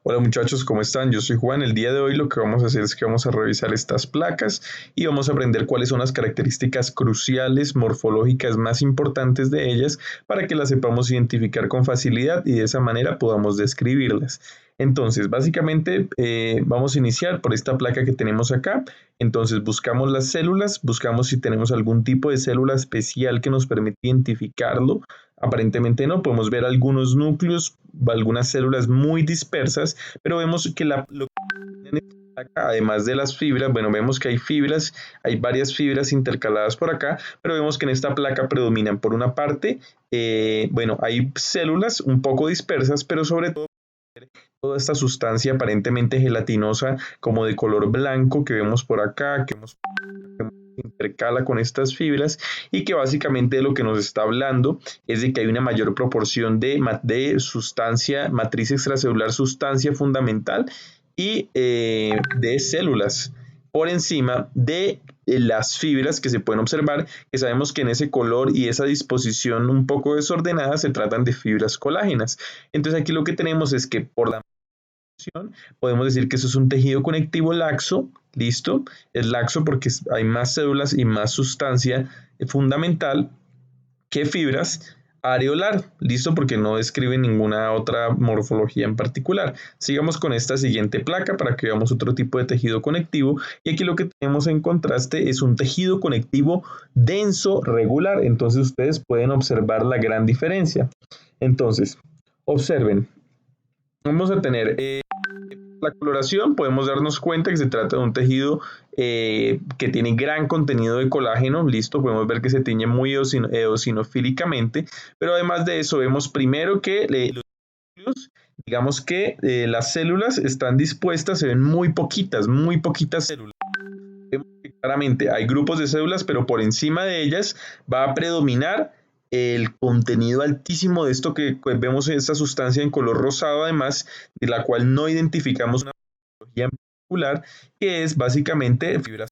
Hola muchachos, ¿cómo están? Yo soy Juan. El día de hoy lo que vamos a hacer es que vamos a revisar estas placas y vamos a aprender cuáles son las características cruciales, morfológicas más importantes de ellas para que las sepamos identificar con facilidad y de esa manera podamos describirlas. Entonces, básicamente vamos a iniciar por esta placa que tenemos acá. Entonces buscamos las células, buscamos si tenemos algún tipo de célula especial que nos permite identificarlo. Aparentemente no, podemos ver algunos núcleos, algunas células muy dispersas, pero vemos que lo que acá, además de las fibras, bueno, vemos que hay fibras, hay varias fibras intercaladas por acá, pero vemos que en esta placa predominan por una parte, bueno, hay células un poco dispersas, pero sobre todo toda esta sustancia aparentemente gelatinosa como de color blanco que vemos por acá, que intercala con estas fibras y que básicamente lo que nos está hablando es de que hay una mayor proporción de sustancia, matriz extracelular, sustancia fundamental y de células por encima de las fibras que se pueden observar, que sabemos que en ese color y esa disposición un poco desordenada se tratan de fibras colágenas. Entonces aquí lo que tenemos es que por la podemos decir que eso es un tejido conectivo laxo, listo, es laxo porque hay más células y más sustancia fundamental que fibras, areolar, listo, porque no describe ninguna otra morfología en particular. Sigamos con esta siguiente placa para que veamos otro tipo de tejido conectivo y aquí lo que tenemos en contraste es un tejido conectivo denso regular, entonces ustedes pueden observar la gran diferencia. Entonces, observen, vamos a tener la coloración, podemos darnos cuenta que se trata de un tejido que tiene gran contenido de colágeno, listo, podemos ver que se tiñe muy eosinofílicamente, pero además de eso vemos primero que los núcleos, digamos que las células están dispuestas, se ven muy poquitas células. Vemos que claramente hay grupos de células, pero por encima de ellas va a predominar el contenido altísimo de esto que vemos en esta sustancia en color rosado, además de la cual no identificamos una patología en particular, que es básicamente fibras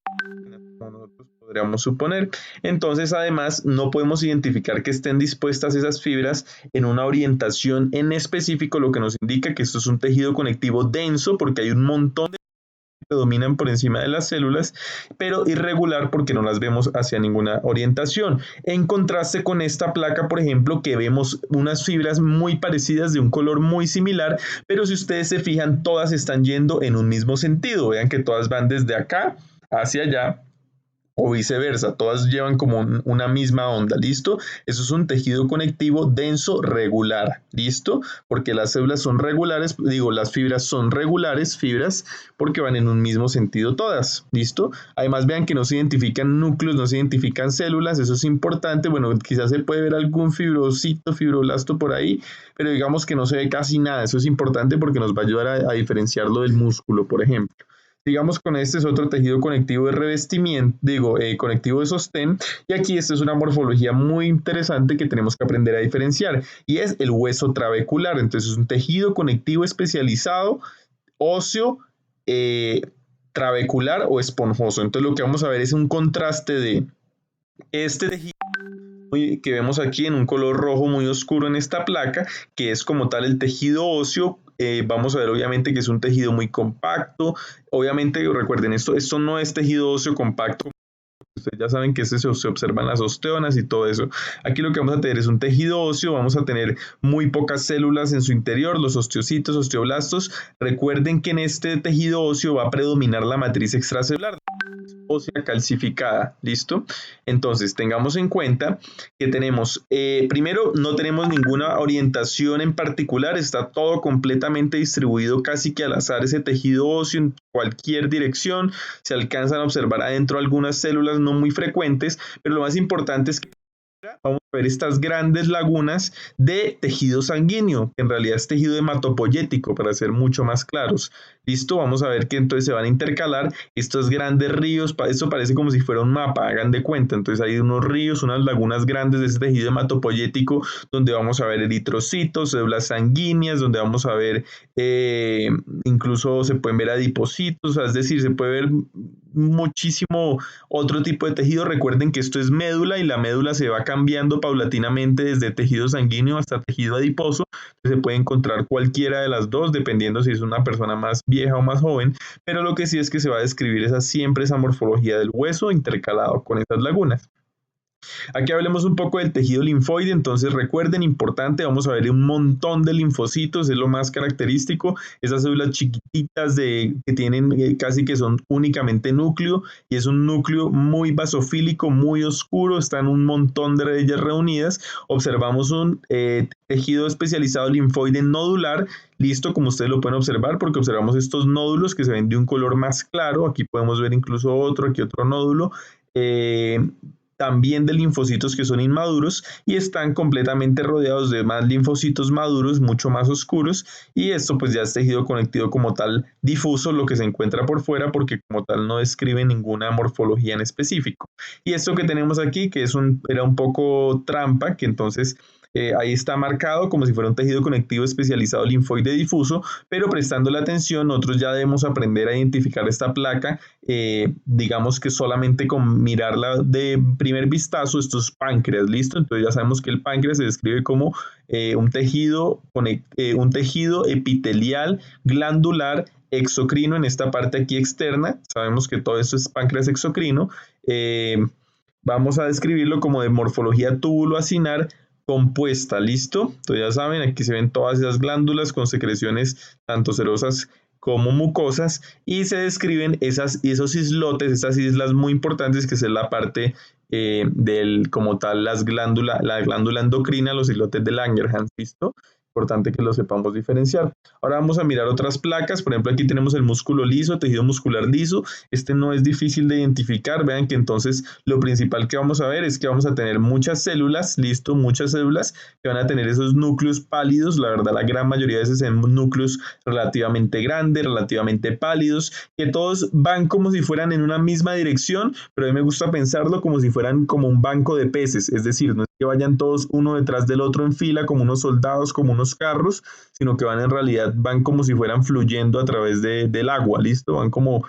como nosotros podríamos suponer. Entonces, además, no podemos identificar que estén dispuestas esas fibras en una orientación en específico, lo que nos indica que esto es un tejido conectivo denso porque hay un montón de predominan por encima de las células, pero irregular porque no las vemos hacia ninguna orientación. En contraste con esta placa, por ejemplo, que vemos unas fibras muy parecidas de un color muy similar, pero si ustedes se fijan, todas están yendo en un mismo sentido. Vean que todas van desde acá hacia allá o viceversa, todas llevan como una misma onda, ¿listo? Eso es un tejido conectivo denso regular, ¿listo? Porque las células son regulares, digo, las fibras son regulares, fibras, porque van en un mismo sentido todas, ¿listo? Además vean que no se identifican núcleos, no se identifican células, eso es importante, bueno, quizás se puede ver algún fibrocito, fibroblasto por ahí, pero digamos que no se ve casi nada, eso es importante porque nos va a ayudar a diferenciarlo del músculo, por ejemplo. Digamos con este es otro tejido conectivo de revestimiento, conectivo de sostén, y aquí esta es una morfología muy interesante que tenemos que aprender a diferenciar, y es el hueso trabecular. Entonces es un tejido conectivo especializado, óseo, trabecular o esponjoso. Entonces lo que vamos a ver es un contraste de este tejido que vemos aquí en un color rojo muy oscuro en esta placa, que es como tal el tejido óseo. Vamos a ver obviamente que es un tejido muy compacto, obviamente recuerden esto no es tejido óseo compacto, ustedes ya saben que se observan las osteonas y todo eso. Aquí lo que vamos a tener es un tejido óseo, vamos a tener muy pocas células en su interior, los osteocitos, osteoblastos. Recuerden que en este tejido óseo va a predominar la matriz extracelular ósea calcificada, ¿listo? Entonces, tengamos en cuenta que tenemos, primero, no tenemos ninguna orientación en particular, está todo completamente distribuido casi que al azar ese tejido óseo en cualquier dirección, se alcanzan a observar adentro algunas células no muy frecuentes, pero lo más importante es que vamos a ver estas grandes lagunas de tejido sanguíneo, que en realidad es tejido hematopoyético, para ser mucho más claros. Listo, vamos a ver que entonces se van a intercalar estos grandes ríos, esto parece como si fuera un mapa, hagan de cuenta, entonces hay unos ríos, unas lagunas grandes de ese tejido hematopoyético, donde vamos a ver eritrocitos, células sanguíneas, donde vamos a ver, incluso se pueden ver adipocitos, es decir, se puede ver muchísimo otro tipo de tejido. Recuerden que esto es médula y la médula se va cambiando subiendo paulatinamente desde tejido sanguíneo hasta tejido adiposo. Se puede encontrar cualquiera de las dos, dependiendo si es una persona más vieja o más joven, pero lo que sí es que se va a describir siempre esa morfología del hueso intercalado con esas lagunas. Aquí hablemos un poco del tejido linfoide, entonces recuerden, importante, vamos a ver un montón de linfocitos, es lo más característico, esas células chiquititas que tienen casi que son únicamente núcleo, y es un núcleo muy basofílico, muy oscuro, están un montón de ellas reunidas. Observamos un tejido especializado linfoide nodular, listo, como ustedes lo pueden observar, porque observamos estos nódulos que se ven de un color más claro, aquí podemos ver incluso aquí otro nódulo, también de linfocitos que son inmaduros y están completamente rodeados de más linfocitos maduros, mucho más oscuros, y esto pues ya es tejido conectivo como tal difuso, lo que se encuentra por fuera, porque como tal no describe ninguna morfología en específico. Y esto que tenemos aquí, que era un poco trampa, que entonces ahí está marcado como si fuera un tejido conectivo especializado linfoide difuso, pero prestando la atención, nosotros ya debemos aprender a identificar esta placa, digamos que solamente con mirarla de primer vistazo. Esto es páncreas, ¿listo? Entonces ya sabemos que el páncreas se describe como un tejido epitelial glandular exocrino en esta parte aquí externa. Sabemos que todo esto es páncreas exocrino. Vamos a describirlo como de morfología tubulo-acinar compuesta, ¿listo? Entonces ya saben, aquí se ven todas esas glándulas con secreciones tanto serosas como mucosas, y se describen esos islotes, esas islas muy importantes, que es la parte como tal, la glándula endocrina, los islotes de Langerhans, ¿listo? Importante que lo sepamos diferenciar. Ahora vamos a mirar otras placas. Por ejemplo, aquí tenemos el músculo liso, tejido muscular liso. Este no es difícil de identificar. Vean que entonces lo principal que vamos a ver es que vamos a tener muchas células, listo, muchas células que van a tener esos núcleos pálidos. La verdad, la gran mayoría de veces son núcleos relativamente grandes, relativamente pálidos, que todos van como si fueran en una misma dirección, pero a mí me gusta pensarlo como si fueran como un banco de peces, es decir, no es que vayan todos uno detrás del otro en fila como unos soldados, como unos carros, sino que van como si fueran fluyendo a través del agua, ¿listo? Van como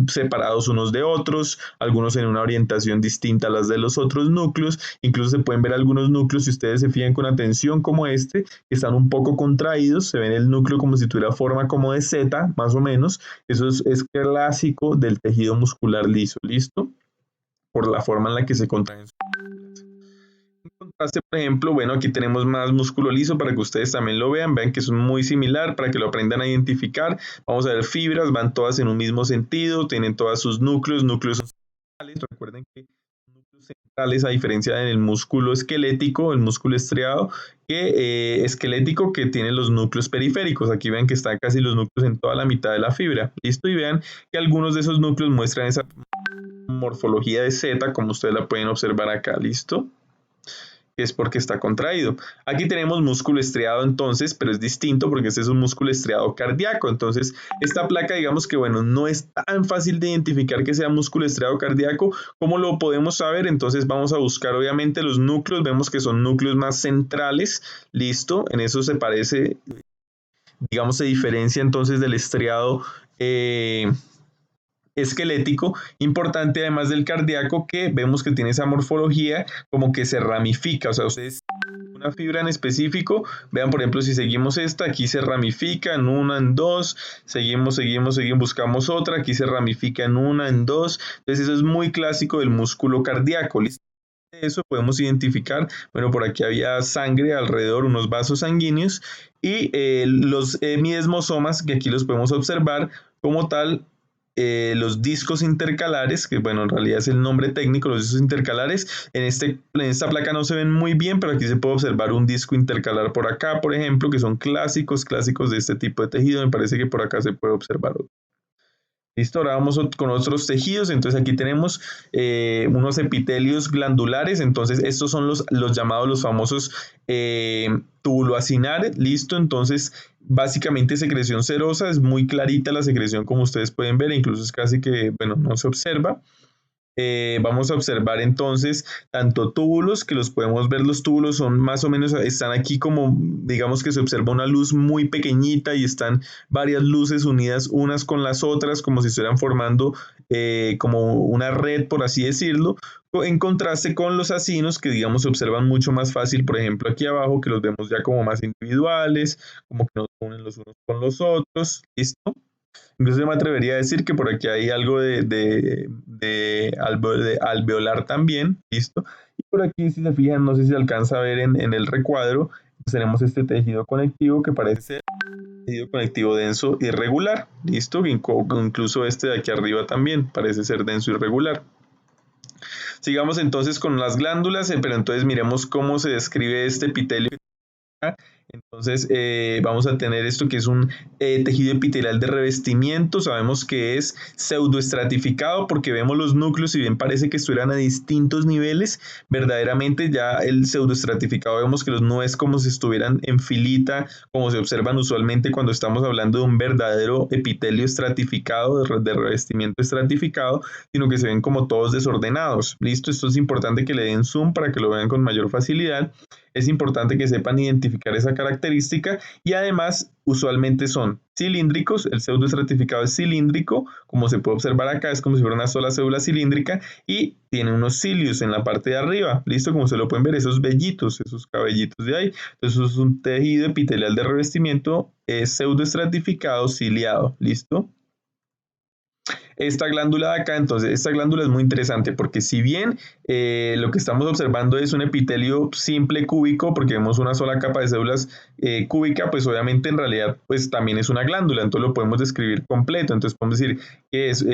separados unos de otros, algunos en una orientación distinta a las de los otros núcleos. Incluso se pueden ver algunos núcleos, si ustedes se fijan con atención, como que están un poco contraídos, se ven el núcleo como si tuviera forma como de Z, más o menos. Eso es clásico del tejido muscular liso, ¿listo? Por la forma en la que se contraen. En contraste, por ejemplo, bueno, aquí tenemos más músculo liso para que ustedes también lo vean que es muy similar, para que lo aprendan a identificar. Vamos a ver fibras, van todas en un mismo sentido, tienen todos sus núcleos centrales. Recuerden que núcleos centrales, a diferencia del músculo esquelético, el músculo estriado, esquelético, que tiene los núcleos periféricos. Aquí ven que están casi los núcleos en toda la mitad de la fibra, listo, y vean que algunos de esos núcleos muestran esa morfología de Z, como ustedes la pueden observar acá, listo, es porque está contraído. Aquí tenemos músculo estriado entonces, pero es distinto porque este es un músculo estriado cardíaco. Entonces, esta placa, digamos que bueno, no es tan fácil de identificar que sea músculo estriado cardíaco. ¿Cómo lo podemos saber? Entonces vamos a buscar obviamente los núcleos, vemos que son núcleos más centrales, listo, en eso se parece, digamos, se diferencia entonces del estriado esquelético. Importante, además del cardíaco, que vemos que tiene esa morfología como que se ramifica, o sea, ustedes una fibra en específico, vean por ejemplo si seguimos esta, aquí se ramifica en una, en dos, seguimos, buscamos otra, aquí se ramifica en una, en dos. Entonces eso es muy clásico del músculo cardíaco. Eso podemos identificar, bueno, por aquí había sangre alrededor, unos vasos sanguíneos, y los miesmosomas, que aquí los podemos observar como tal. Los discos intercalares, que bueno, en realidad es el nombre técnico, los discos intercalares, en esta placa no se ven muy bien, pero aquí se puede observar un disco intercalar por acá, por ejemplo, que son clásicos de este tipo de tejido. Me parece que por acá se puede observar otro. Listo, ahora vamos con otros tejidos. Entonces aquí tenemos unos epitelios glandulares. Entonces estos son los llamados, los famosos tubuloacinares. Listo, entonces básicamente secreción serosa, es muy clarita la secreción como ustedes pueden ver, incluso es casi que, bueno, no se observa. vamos a observar entonces tanto túbulos, que los podemos ver, los túbulos son más o menos, están aquí como, digamos que se observa una luz muy pequeñita y están varias luces unidas unas con las otras, como si estuvieran formando como una red, por así decirlo, en contraste con los acinos, que digamos se observan mucho más fácil, por ejemplo aquí abajo, que los vemos ya como más individuales, como que nos unen los unos con los otros, ¿listo? Incluso yo me atrevería a decir que por aquí hay algo de alveolar también, ¿listo? Y por aquí, si se fijan, no sé si se alcanza a ver en el recuadro, pues tenemos este tejido conectivo que parece ser un tejido conectivo denso irregular, ¿listo? Incluso este de aquí arriba también parece ser denso irregular. Sigamos entonces con las glándulas, pero entonces miremos cómo se describe este epitelio. Entonces vamos a tener esto que es un tejido epitelial de revestimiento. Sabemos que es pseudoestratificado porque vemos los núcleos, si bien parece que estuvieran a distintos niveles, verdaderamente ya el pseudoestratificado vemos que no es como si estuvieran en filita, como se observan usualmente cuando estamos hablando de un verdadero epitelio estratificado, de revestimiento estratificado, sino que se ven como todos desordenados. Listo, esto es importante que le den zoom para que lo vean con mayor facilidad. Es importante que sepan identificar esa característica y además usualmente son cilíndricos, el pseudoestratificado es cilíndrico, como se puede observar acá, es como si fuera una sola célula cilíndrica y tiene unos cilios en la parte de arriba, listo, como se lo pueden ver, esos vellitos, esos cabellitos de ahí. Entonces eso es un tejido epitelial de revestimiento pseudoestratificado ciliado, listo. Esta glándula de acá, entonces esta glándula es muy interesante porque si bien lo que estamos observando es un epitelio simple cúbico, porque vemos una sola capa de células cúbica, pues obviamente en realidad pues también es una glándula, entonces lo podemos describir completo, entonces podemos decir que es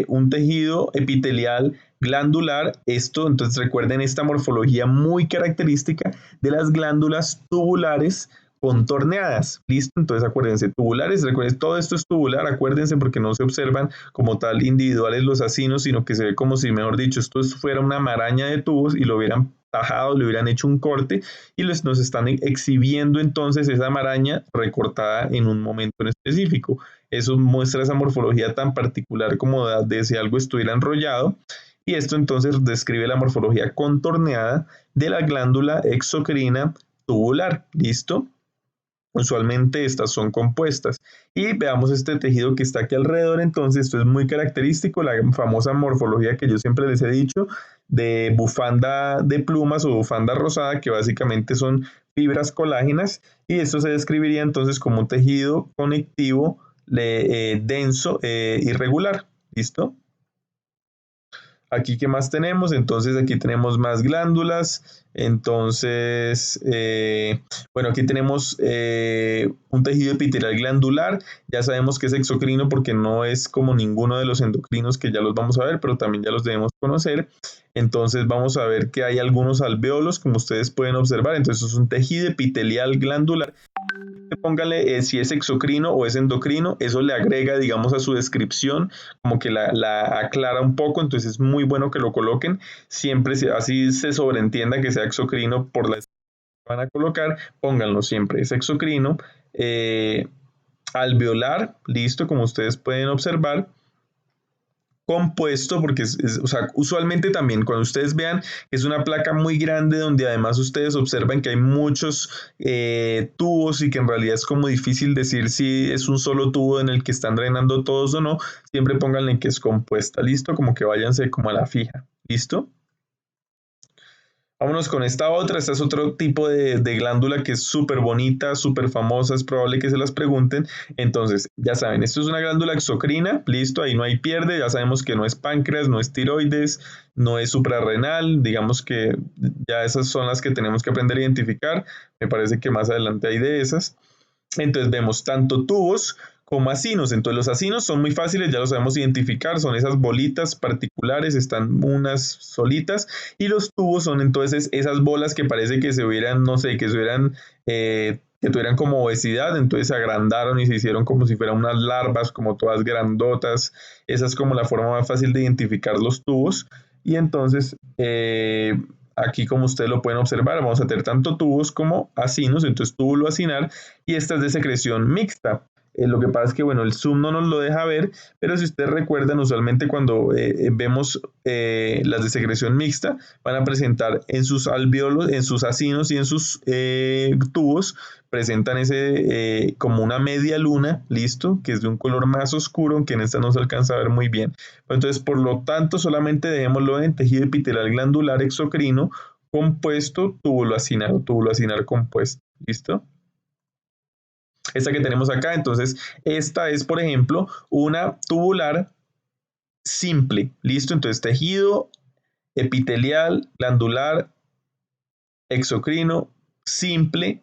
un tejido epitelial glandular. Esto, entonces recuerden esta morfología muy característica de las glándulas tubulares contorneadas, ¿listo? Entonces acuérdense, tubulares, recuerden, todo esto es tubular, acuérdense porque no se observan como tal individuales los acinos, sino que se ve como si, mejor dicho, esto fuera una maraña de tubos y lo hubieran tajado, le hubieran hecho un corte y nos están exhibiendo entonces esa maraña recortada en un momento en específico. Eso muestra esa morfología tan particular como de si algo estuviera enrollado. Y esto entonces describe la morfología contorneada de la glándula exocrina tubular. ¿Listo? Usualmente estas son compuestas. Y veamos este tejido que está aquí alrededor. Entonces, esto es muy característico, la famosa morfología que yo siempre les he dicho de bufanda de plumas o bufanda rosada, que básicamente son fibras colágenas. Y esto se describiría entonces como un tejido conectivo denso irregular. ¿Listo? Aquí, ¿qué más tenemos? Entonces, aquí tenemos más glándulas. Entonces, bueno, aquí tenemos un tejido epitelial glandular. Ya sabemos que es exocrino porque no es como ninguno de los endocrinos que ya los vamos a ver, pero también ya los debemos conocer. Entonces, vamos a ver que hay algunos alvéolos, como ustedes pueden observar. Entonces, es un tejido epitelial glandular. Póngale si es exocrino o es endocrino, eso le agrega, digamos, a su descripción, como que la aclara un poco, entonces es muy bueno que lo coloquen, siempre así se sobreentienda que sea exocrino por la que van a colocar, pónganlo siempre, es exocrino, alveolar, listo, como ustedes pueden observar, compuesto, porque o sea, usualmente también cuando ustedes vean que es una placa muy grande donde además ustedes observan que hay muchos tubos y que en realidad es como difícil decir si es un solo tubo en el que están drenando todos o no, siempre pónganle que es compuesta, ¿listo? Como que váyanse como a la fija, ¿listo? Vámonos con esta otra. Esta es otro tipo de glándula que es súper bonita, súper famosa. Es probable que se las pregunten. Entonces, ya saben, esto es una glándula exocrina. Listo, ahí no hay pierde. Ya sabemos que no es páncreas, no es tiroides, no es suprarrenal. Digamos que ya esas son las que tenemos que aprender a identificar. Me parece que más adelante hay de esas. Entonces vemos tanto tubos como acinos. Entonces los acinos son muy fáciles, ya los sabemos identificar, son esas bolitas particulares, están unas solitas, y los tubos son entonces esas bolas que parece que se hubieran, no sé, que se hubieran, que tuvieran como obesidad, entonces se agrandaron y se hicieron como si fueran unas larvas, como todas grandotas. Esa es como la forma más fácil de identificar los tubos. Y entonces, aquí como ustedes lo pueden observar, vamos a tener tanto tubos como acinos, entonces túbulo acinar, y esta es de secreción mixta. Lo que pasa es que, bueno, el zoom no nos lo deja ver, pero si ustedes recuerdan, usualmente cuando vemos las de secreción mixta, van a presentar en sus alvéolos, en sus acinos y en sus tubos, presentan ese como una media luna, listo, que es de un color más oscuro, aunque en esta no se alcanza a ver muy bien. Entonces, por lo tanto, solamente dejémoslo en tejido epitelial glandular exocrino compuesto túbulo acinar compuesto, ¿listo? Esta que tenemos acá, entonces, esta es, por ejemplo, una tubular simple, ¿listo? Entonces, tejido epitelial glandular exocrino simple,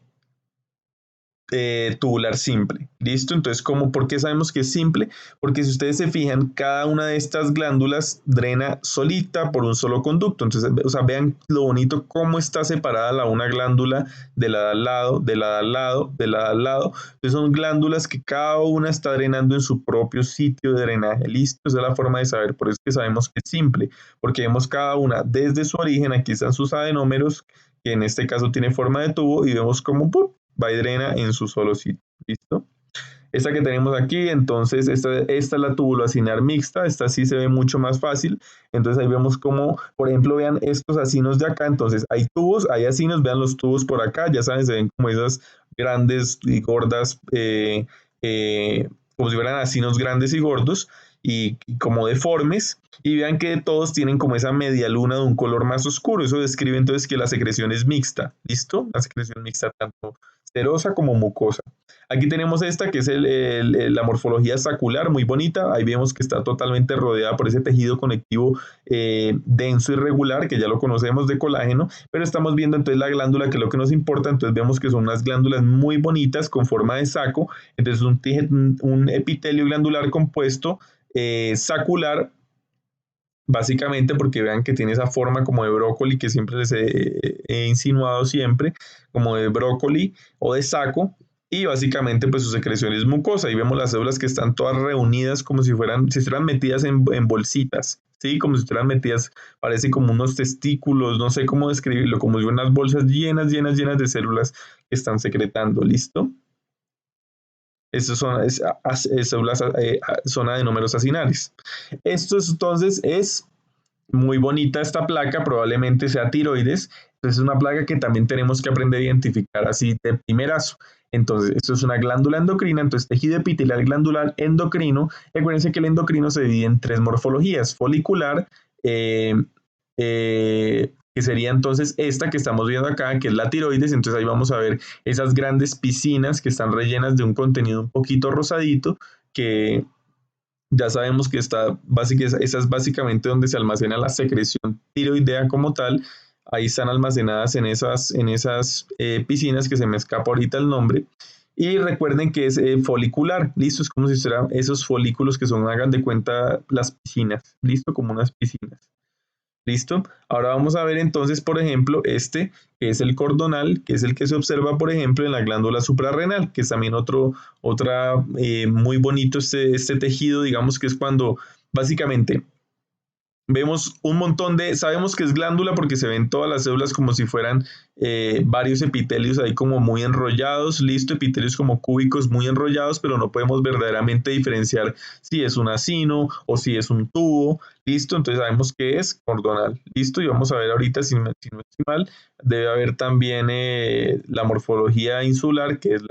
tubular simple, ¿listo? Entonces, ¿por qué sabemos que es simple? Porque si ustedes se fijan, cada una de estas glándulas drena solita por un solo conducto. Entonces, o sea, vean lo bonito cómo está separada la una glándula de la de al lado, de la de al lado, de la de al lado. Entonces, son glándulas que cada una está drenando en su propio sitio de drenaje, ¿listo? Esa es la forma de saber, por eso es que sabemos que es simple, porque vemos cada una desde su origen, aquí están sus adenómeros, que en este caso tiene forma de tubo, y vemos cómo ¡pum!, va y drena en su solo sitio. ¿Listo? Esta que tenemos aquí, entonces, esta es la tubuloacinar mixta, esta sí se ve mucho más fácil. Entonces ahí vemos como, por ejemplo, vean estos acinos de acá, entonces hay tubos, hay acinos, vean los tubos por acá, ya saben, se ven como esas grandes y gordas, como si fueran acinos grandes y gordos, y como deformes, y vean que todos tienen como esa media luna de un color más oscuro. Eso describe entonces que la secreción es mixta, ¿listo? La secreción mixta tanto serosa como mucosa. Aquí tenemos esta que es la morfología sacular, muy bonita. Ahí vemos que está totalmente rodeada por ese tejido conectivo denso y regular, que ya lo conocemos de colágeno, pero estamos viendo entonces la glándula, que es lo que nos importa. Entonces vemos que son unas glándulas muy bonitas con forma de saco. Entonces un epitelio glandular compuesto sacular, básicamente porque vean que tiene esa forma como de brócoli que siempre les he insinuado siempre, como de brócoli o de saco, y básicamente pues su secreción es mucosa, y vemos las células que están todas reunidas como si estuvieran metidas en bolsitas, ¿sí? Como si estuvieran metidas, parece como unos testículos, no sé cómo describirlo, como si fueran unas bolsas llenas, llenas, llenas de células que están secretando, ¿listo? Estos células son adenómeros acinales. Esto entonces es muy bonita esta placa, probablemente sea tiroides. Entonces es una placa que también tenemos que aprender a identificar así de primerazo. Entonces, esto es una glándula endocrina, entonces tejido epitelial glandular endocrino. Recuerden que el endocrino se divide en tres morfologías: folicular, eh, que sería entonces esta que estamos viendo acá, que es la tiroides. Entonces ahí vamos a ver esas grandes piscinas que están rellenas de un contenido un poquito rosadito, que ya sabemos que esa es básicamente donde se almacena la secreción tiroidea como tal. Ahí están almacenadas en esas piscinas, que se me escapa ahorita el nombre. Y recuerden que es folicular, listo, es como si fueran esos folículos que son, hagan de cuenta, las piscinas, listo, como unas piscinas. ¿Listo? Ahora vamos a ver entonces, por ejemplo, que es el cordonal, que es el que se observa, por ejemplo, en la glándula suprarrenal, que es también muy bonito este tejido, digamos que es cuando básicamente vemos sabemos que es glándula porque se ven todas las células como si fueran varios epitelios ahí como muy enrollados, listo, epitelios como cúbicos muy enrollados, pero no podemos verdaderamente diferenciar si es un acino o si es un tubo, listo. Entonces sabemos que es cordonal, listo, y vamos a ver ahorita, si no estoy mal, debe haber también la morfología insular, que es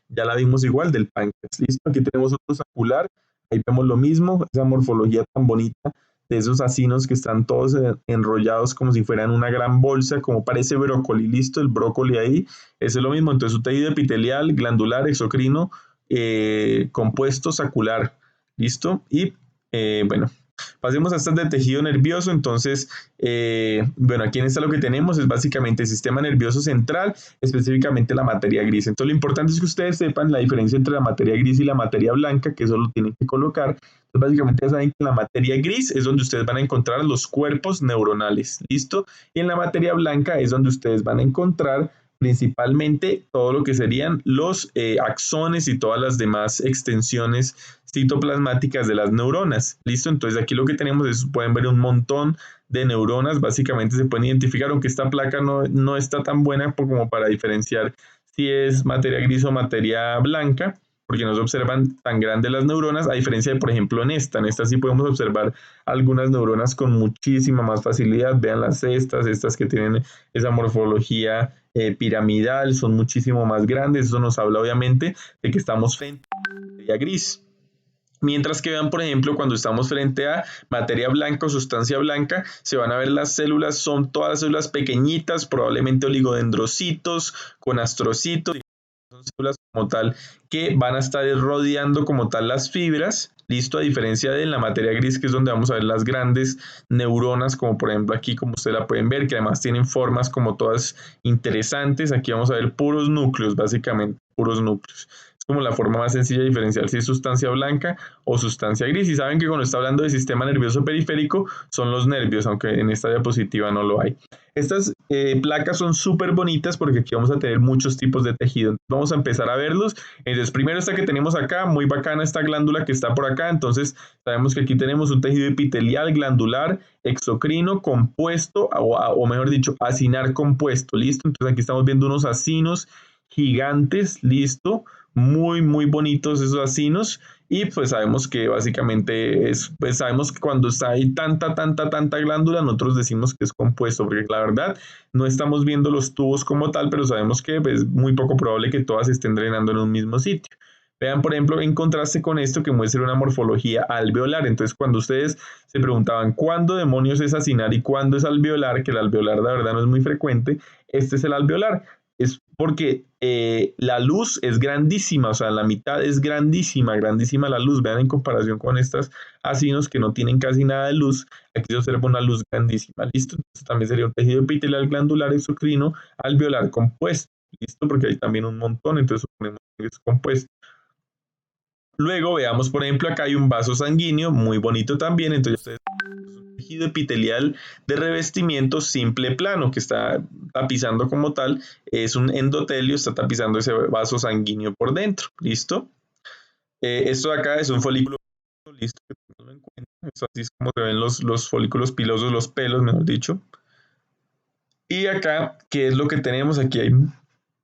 ya la vimos igual, del páncreas, listo. Aquí tenemos otro sacular, ahí vemos lo mismo, esa morfología tan bonita de esos acinos que están todos enrollados como si fueran una gran bolsa, como parece brócoli, listo, el brócoli ahí, eso es lo mismo. Entonces, su tejido epitelial, glandular, exocrino, compuesto, sacular, listo. Y bueno, pasemos a estas de tejido nervioso. Entonces, bueno, aquí en esta lo que tenemos es básicamente el sistema nervioso central, específicamente la materia gris. Entonces, lo importante es que ustedes sepan la diferencia entre la materia gris y la materia blanca, que eso lo tienen que colocar. Entonces, básicamente ya saben que en la materia gris es donde ustedes van a encontrar los cuerpos neuronales, ¿listo? Y en la materia blanca es donde ustedes van a encontrar principalmente todo lo que serían los axones y todas las demás extensiones citoplasmáticas de las neuronas. ¿Listo? Entonces aquí lo que tenemos es, pueden ver un montón de neuronas, básicamente se pueden identificar, aunque esta placa no está tan buena como para diferenciar si es materia gris o materia blanca. porque no se observan tan grandes las neuronas, a diferencia de, por ejemplo, en esta sí podemos observar algunas neuronas con muchísima más facilidad. Vean estas que tienen esa morfología piramidal, son muchísimo más grandes. Eso nos habla obviamente de que estamos frente a materia gris. Mientras que vean, por ejemplo, cuando estamos frente a materia blanca o sustancia blanca, se van a ver las células, son todas las células pequeñitas, probablemente oligodendrocitos, con astrocitos, son células como tal que van a estar rodeando como tal las fibras, listo, a diferencia de en la materia gris, que es donde vamos a ver las grandes neuronas, como por ejemplo aquí, como ustedes la pueden ver, que además tienen formas como todas interesantes. Aquí vamos a ver puros núcleos, básicamente, puros núcleos. Es como la forma más sencilla de diferenciar si es sustancia blanca o sustancia gris. Y saben que cuando está hablando de sistema nervioso periférico son los nervios, aunque en esta diapositiva no lo hay. Estas placas son súper bonitas porque aquí vamos a tener muchos tipos de tejido. Vamos a empezar a verlos. Entonces, primero esta que tenemos acá, muy bacana esta glándula que está por acá. Entonces, sabemos que aquí tenemos un tejido epitelial, glandular, exocrino, compuesto, o mejor dicho, acinar compuesto, ¿listo? Entonces, aquí estamos viendo unos acinos gigantes, ¿listo? Muy, muy bonitos esos acinos. Y pues sabemos que básicamente pues sabemos que cuando está ahí tanta glándula, nosotros decimos que es compuesto, porque la verdad no estamos viendo los tubos como tal, pero sabemos que es muy poco probable que todas estén drenando en un mismo sitio. Vean, por ejemplo, en contraste con esto que muestra una morfología alveolar. Entonces, cuando ustedes se preguntaban cuándo demonios es acinar y cuándo es alveolar, que el alveolar la verdad no es muy frecuente, este es el alveolar. Es porque la luz es grandísima, o sea, la mitad es grandísima la luz. Vean en comparación con estas acinos que no tienen casi nada de luz, aquí se observa una luz grandísima, ¿listo? Entonces también sería un tejido epitelial glandular exocrino alveolar compuesto, ¿listo? Porque hay también un montón, entonces suponemos que es compuesto. Luego veamos, por ejemplo, acá hay un vaso sanguíneo muy bonito también, entonces ustedes tejido epitelial de revestimiento simple plano que está tapizando como tal, es un endotelio, está tapizando ese vaso sanguíneo por dentro, ¿listo? Esto de acá es un folículo, listo, que tenganlo en cuenta. Esto así es como se ven los folículos pilosos, los pelos, mejor dicho. Y acá, ¿qué es lo que tenemos? Aquí hay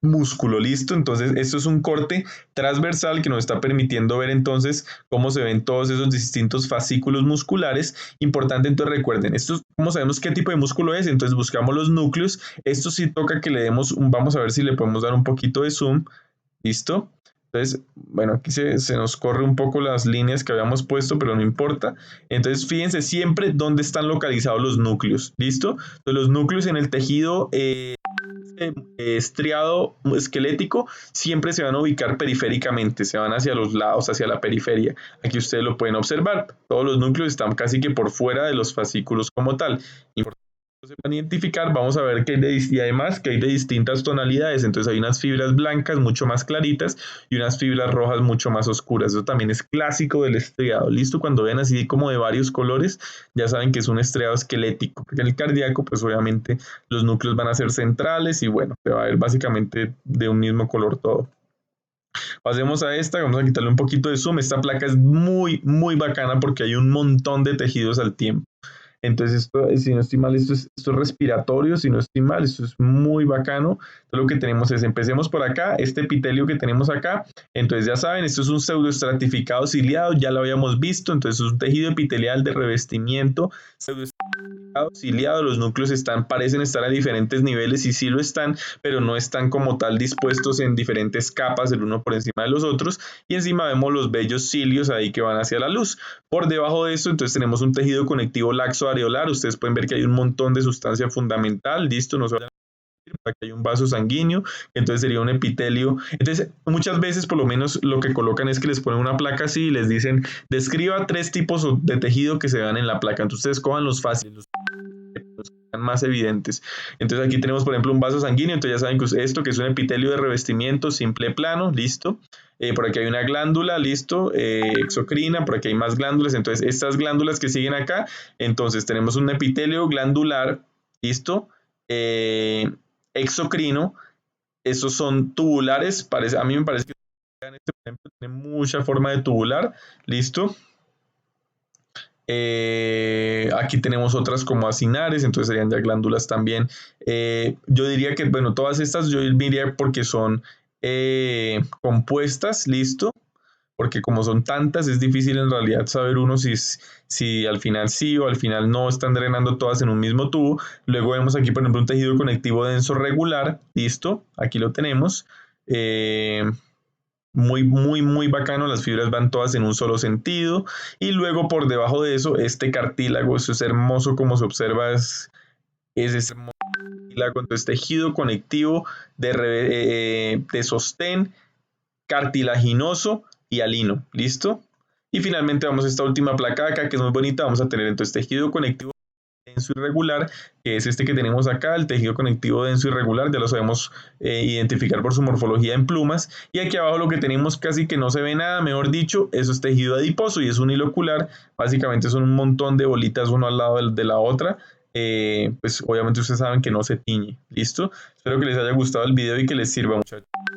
músculo, listo. Entonces, esto es un corte transversal que nos está permitiendo ver entonces cómo se ven todos esos distintos fascículos musculares. Importante, entonces recuerden, esto, ¿cómo sabemos qué tipo de músculo es? Entonces buscamos los núcleos. Esto sí toca que le demos, vamos a ver si le podemos dar un poquito de zoom, listo. Entonces, bueno, aquí se nos corre un poco las líneas que habíamos puesto, pero no importa. Entonces, fíjense siempre dónde están localizados los núcleos, ¿listo? Entonces, los núcleos en el tejido estriado esquelético siempre se van a ubicar periféricamente, se van hacia los lados, hacia la periferia. Aquí ustedes lo pueden observar, todos los núcleos están casi que por fuera de los fascículos como tal. Importante que se puedan identificar, vamos a ver que y además que hay de distintas tonalidades, entonces hay unas fibras blancas mucho más claritas y unas fibras rojas mucho más oscuras. Eso también es clásico del estriado, listo, cuando ven así como de varios colores, ya saben que es un estriado esquelético, porque en el cardíaco pues obviamente los núcleos van a ser centrales y bueno, se va a ver básicamente de un mismo color todo. Pasemos a esta, vamos a quitarle un poquito de zoom. Esta placa es muy bacana porque hay un montón de tejidos al tiempo. Entonces, esto, si no estoy mal, esto es respiratorio, si no estoy mal, esto es muy bacano. Entonces, lo que tenemos es, empecemos por acá, este epitelio que tenemos acá. Entonces, ya saben, esto es un pseudoestratificado ciliado, ya lo habíamos visto. Entonces, es un tejido epitelial de revestimiento pseudoestratificado ciliado. Los núcleos parecen estar a diferentes niveles y sí lo están, pero no están como tal dispuestos en diferentes capas, el uno por encima de los otros. Y encima vemos los bellos cilios ahí que van hacia la luz. Por debajo de esto, entonces tenemos un tejido conectivo laxo areolar. Ustedes pueden ver que hay un montón de sustancia fundamental, listo, no se vayan a decir, aquí hay un vaso sanguíneo, entonces sería un epitelio. Entonces, muchas veces por lo menos lo que colocan es que les ponen una placa así y les dicen, describa 3 tipos de tejido que se vean en la placa. Entonces, ustedes cojan los fáciles, los más evidentes. Entonces aquí tenemos por ejemplo un vaso sanguíneo, entonces ya saben que esto que es un epitelio de revestimiento simple plano, listo. Por aquí hay una glándula, listo, exocrina, por aquí hay más glándulas, entonces estas glándulas que siguen acá, entonces tenemos un epitelio glandular, listo, exocrino, estos son tubulares, a mí me parece que este por ejemplo tiene mucha forma de tubular, listo. Aquí tenemos otras como acinares, entonces serían ya glándulas también. Yo diría que, bueno, todas estas yo diría porque son compuestas, listo. porque como son tantas, es difícil en realidad saber uno si al final sí o al final no están drenando todas en un mismo tubo. Luego vemos aquí, por ejemplo, un tejido conectivo denso regular, listo, aquí lo tenemos. Muy, muy, muy bacano, las fibras van todas en un solo sentido. Y luego por debajo de eso, este cartílago, eso es hermoso como se observa, es ese cartílago, entonces tejido conectivo de sostén, cartilaginoso y alino, ¿listo? Y finalmente vamos a esta última placa acá, que es muy bonita, vamos a tener entonces tejido conectivo denso irregular, que es este que tenemos acá, el tejido conectivo denso irregular, ya lo sabemos identificar por su morfología en plumas, y aquí abajo lo que tenemos casi que no se ve nada, mejor dicho, eso es tejido adiposo y es unilocular, básicamente son un montón de bolitas uno al lado de la otra, pues obviamente ustedes saben que no se tiñe, ¿listo? Espero que les haya gustado el video y que les sirva, muchachos.